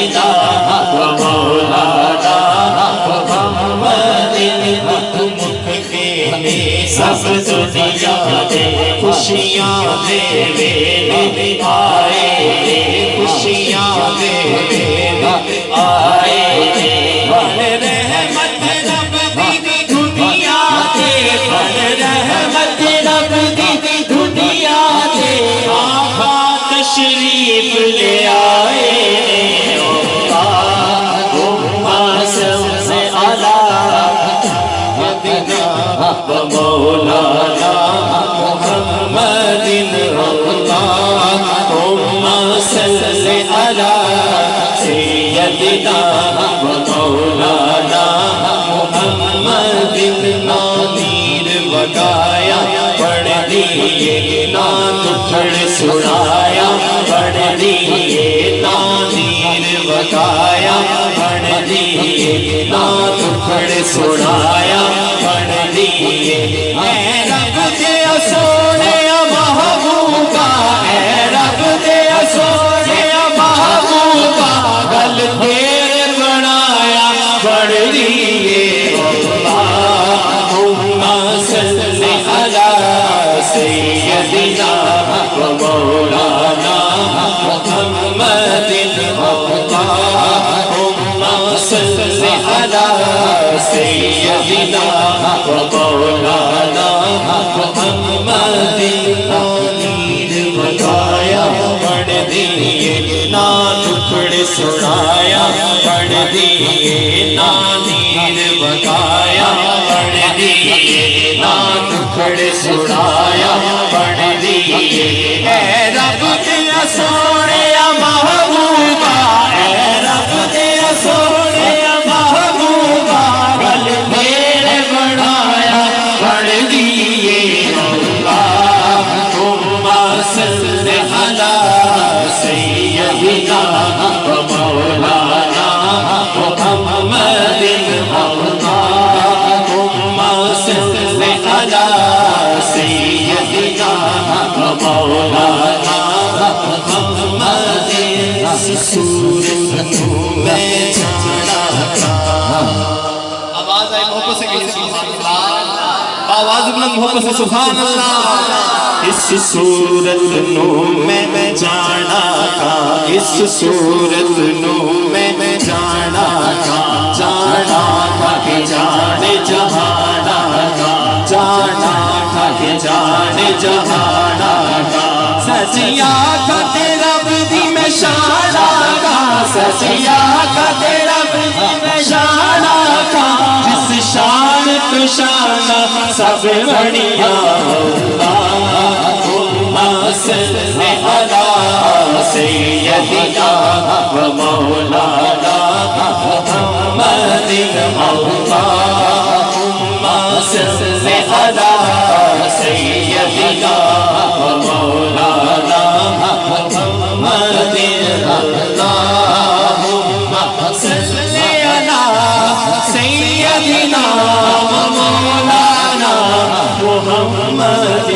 سیدنا و مولانا محمد سب دنیا دے خوشیاں دے آئے خوشیاں دے آئے بن رحمت رب دی دنیا دے بن رحمت رب دی دنیا دے آقا تشریف لے آئے مولانا محمد اللہم صلی علی سیدنا و مولانا محمد نادیر وگایا پڑھ دیئے نعت پڑھ سنایا پڑھ دیئے نادیر وگایا پڑھ دیئے نعت پڑھ سنایا پڑھ دیئے اے رب دیا سوڑیا محبوبہ اے رب دیا سوڑیا محبوبہ گل پھیر بنایا پڑھ دیئے اللہم صلی علی سیدنا و مولانا محمد اللہم صلی علی سیدنا و مولانا محمد نادیر وگایا پڑھ دیئے نعت پڑھ سنایا پڑھ دیئے نادیر وگایا پڑھ دیئے نعت پڑھ سنایا پڑھ دیئے اے رب دیا سوڑیا محبوبہ اے رب دیا سوڑیا محبوبہ گل پھیر بنایا پڑھ دیئے اللہم صلی علی سیدنا و مولانا محمد اللہم صلی علی سیدنا و مولانا محمد سورت میں جانا تھا آواز آئی محبت سے کہیے سبحان اللہ آواز بلند محبت سے سبحان اللہ اس صورت نو میں جانا تھا اس صورت نو میں جانا تھا کہ جانے جہانا تھا جانا تھا کہ جانے جہانا تھا سجیا کا تیرا بدی میں شانا کا سجیا کا تیرا بدی میں شانا کا جس شان تو شانہ سب بڑھیا اللہم صلی علی سیدنا و مولانا محمد اللہم صلی علی سیدنا و مولانا محمد اللہم صلی علی سیدنا و مولانا محمد